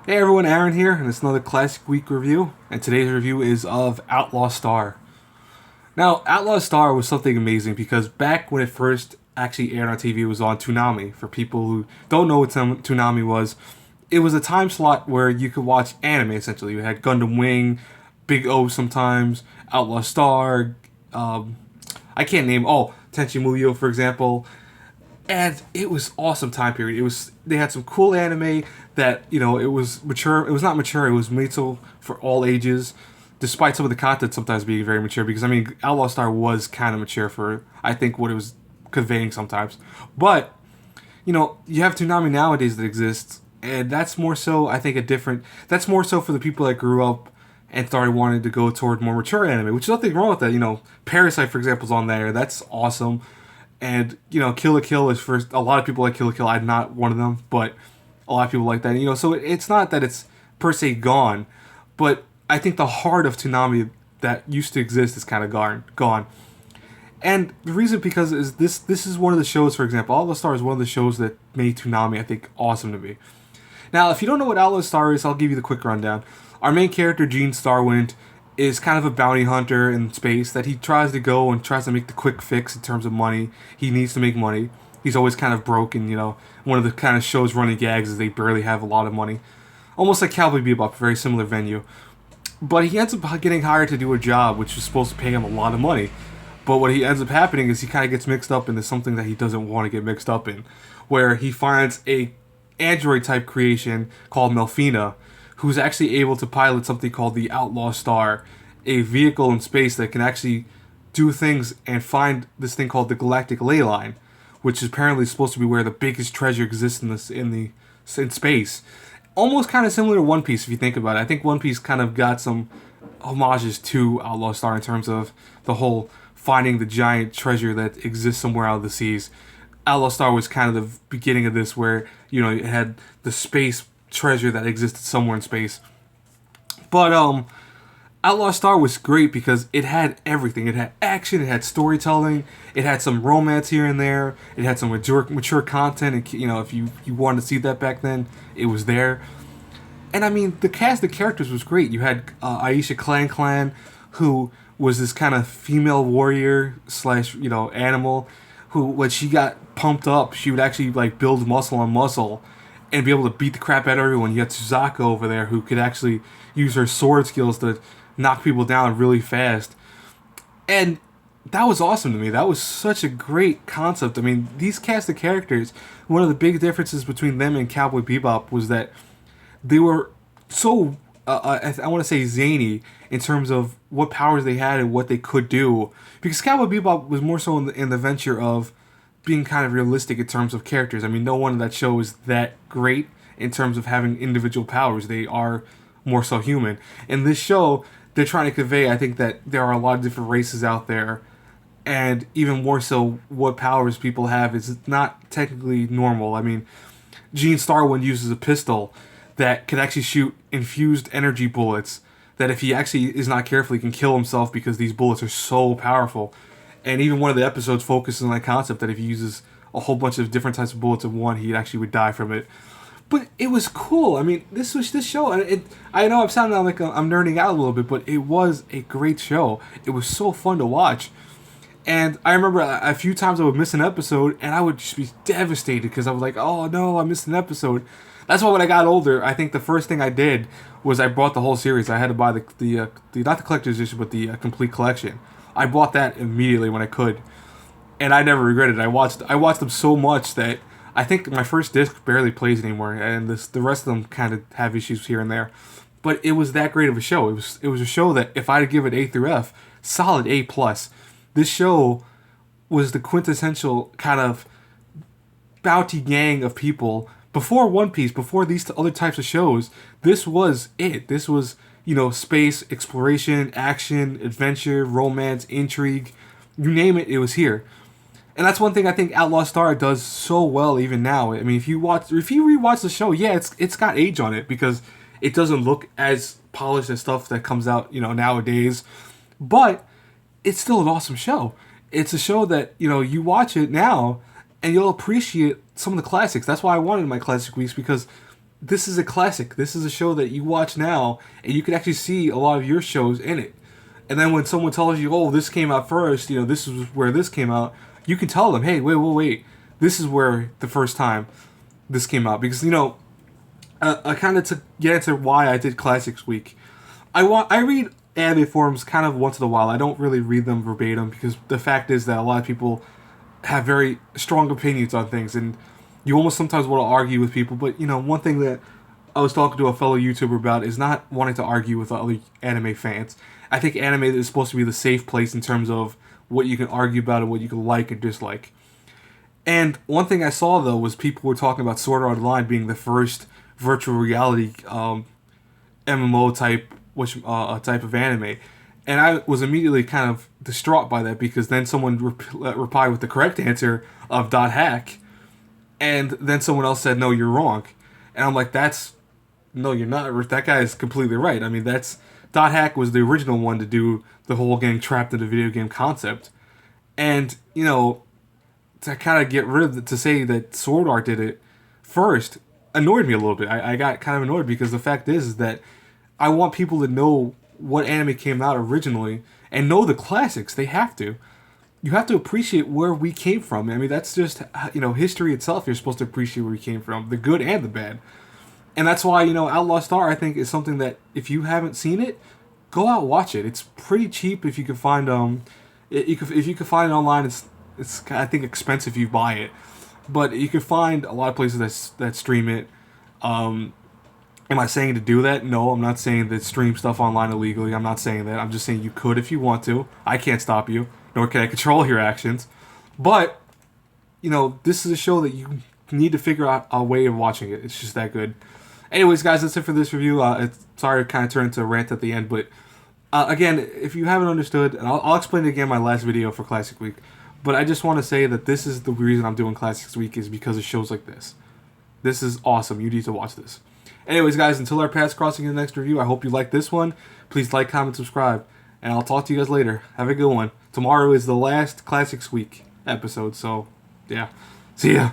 Hey everyone, Aaron here, and it's another Classic Week review. And today's review is of Outlaw Star. Now, Outlaw Star was something amazing because back when it first actually aired on TV, it was on Toonami. For people who don't know what Toonami was, it was a time slot where you could watch anime essentially. You had Gundam Wing, Big O sometimes, Outlaw Star, I can't name, Tenchi Muyo for example, and it was awesome time period. It was they had some cool anime that it was mature. It was not mature. It was made so for all ages, despite some of the content sometimes being very mature. Because I mean, Outlaw Star was kind of mature for I think what it was conveying sometimes. But you have Toonami nowadays that exists, and that's more so I think a different. That's more so for the people that grew up and started wanting to go toward more mature anime, which is nothing wrong with that. Parasite for example is on there. That's awesome. And Kill la Kill is for a lot of people like Kill la Kill. I'm not one of them, but a lot of people like that. So it's not that it's per se gone, but I think the heart of Toonami that used to exist is kind of gone. And the reason because is this is one of the shows, for example, Outlaw Star is one of the shows that made Toonami I think awesome to me. Now, if you don't know what Outlaw Star is, I'll give you the quick rundown. Our main character, Gene Starwind, is kind of a bounty hunter in space that he tries to go and tries to make the quick fix in terms of money. He needs to make money. He's always kind of broke, and one of the kind of show's running gags is they barely have a lot of money. Almost like Cowboy Bebop, a very similar venue. But he ends up getting hired to do a job which is supposed to pay him a lot of money. But what he ends up happening is he kind of gets mixed up into something that he doesn't want to get mixed up in, where he finds a android type creation called Melfina, who's actually able to pilot something called the Outlaw Star, a vehicle in space that can actually do things and find this thing called the Galactic Ley Line, which is apparently supposed to be where the biggest treasure exists in space. Almost kind of similar to One Piece if you think about it. I think One Piece kind of got some homages to Outlaw Star in terms of the whole finding the giant treasure that exists somewhere out of the seas. Outlaw Star was kind of the beginning of this, where it had the space treasure that existed somewhere in space. But Outlaw Star was great because it had everything. It had action, it had storytelling, it had some romance here and there, it had some mature content. And if you wanted to see that back then, it was there. And I mean, the cast of characters was great. You had Aisha Clan, who was this kind of female warrior slash animal, who when she got pumped up, she would actually like build muscle on muscle and be able to beat the crap out of everyone. You had Suzaka over there who could actually use her sword skills to knock people down really fast. And that was awesome to me. That was such a great concept. I mean, these cast of characters, one of the big differences between them and Cowboy Bebop was that they were so, I want to say, zany in terms of what powers they had and what they could do. Because Cowboy Bebop was more so in the venture of being kind of realistic in terms of characters. I mean, no one in that show is that great in terms of having individual powers. They are more so human. In this show, they're trying to convey, I think, that there are a lot of different races out there, and even more so, what powers people have is not technically normal. I mean, Gene Starwind uses a pistol that could actually shoot infused energy bullets that if he actually is not careful, he can kill himself because these bullets are so powerful. And even one of the episodes focuses on that concept that if he uses a whole bunch of different types of bullets in one, he actually would die from it. But it was cool. I mean, this show. I know I'm sounding like I'm nerding out a little bit, but it was a great show. It was so fun to watch. And I remember a few times I would miss an episode, and I would just be devastated because I was like, "Oh no, I missed an episode." That's why when I got older, I think the first thing I did was I bought the whole series. I had to buy the not the collector's edition, but the complete collection. I bought that immediately when I could, and I never regretted it. I watched them so much that I think my first disc barely plays anymore, and the rest of them kind of have issues here and there. But it was that great of a show. It was a show that if I had to give it A through F, solid A plus. This show was the quintessential kind of bounty gang of people. Before One Piece, before these other types of shows, this was it. This was, space, exploration, action, adventure, romance, intrigue. You name it, it was here. And that's one thing I think Outlaw Star does so well even now. I mean, if you rewatch the show, yeah, it's got age on it because it doesn't look as polished as stuff that comes out, nowadays. But it's still an awesome show. It's a show that, you watch it now and you'll appreciate some of the classics. That's why I wanted my classic weeks, because this is a classic. This is a show that you watch now, and you can actually see a lot of your shows in it. And then when someone tells you, "Oh, this came out first," this is where this came out, you can tell them, "Hey, wait, this is where the first time this came out." Because I kind of to get into why I did Classics Week. I read anime forums kind of once in a while. I don't really read them verbatim because the fact is that a lot of people have very strong opinions on things, and you almost sometimes want to argue with people. But one thing that I was talking to a fellow YouTuber about is not wanting to argue with other anime fans. I think anime is supposed to be the safe place in terms of what you can argue about and what you can like and dislike. And one thing I saw though was people were talking about Sword Art Online being the first virtual reality MMO type of anime, and I was immediately kind of distraught by that because then someone replied with the correct answer of .hack, and then someone else said no, you're wrong, and I'm like, no, you're not. That guy is completely right. I mean, that's .hack was the original one to do the whole getting trapped in a video game concept, and to kind of get rid of to say that Sword Art did it first annoyed me a little bit. I got kind of annoyed because the fact is that I want people to know what anime came out originally and know the classics. They have to. You have to appreciate where we came from. I mean, that's just history itself. You're supposed to appreciate where we came from, the good and the bad. And that's why Outlaw Star I think is something that if you haven't seen it, go out and watch it. It's pretty cheap if you can find if you can find it online. It's I think expensive if you buy it, but you can find a lot of places that stream it. Am I saying to do that? No, I'm not saying that stream stuff online illegally. I'm not saying that. I'm just saying you could if you want to. I can't stop you, nor can I control your actions. But this is a show that you need to figure out a way of watching it. It's just that good. Anyways, guys, that's it for this review. Sorry to kind of turn into a rant at the end, but again, if you haven't understood, and I'll explain it again in my last video for Classic Week, but I just want to say that this is the reason I'm doing Classics Week is because of shows like this. This is awesome. You need to watch this. Anyways, guys, until our paths crossing in the next review, I hope you like this one. Please like, comment, subscribe, and I'll talk to you guys later. Have a good one. Tomorrow is the last Classics Week episode, so yeah. See ya.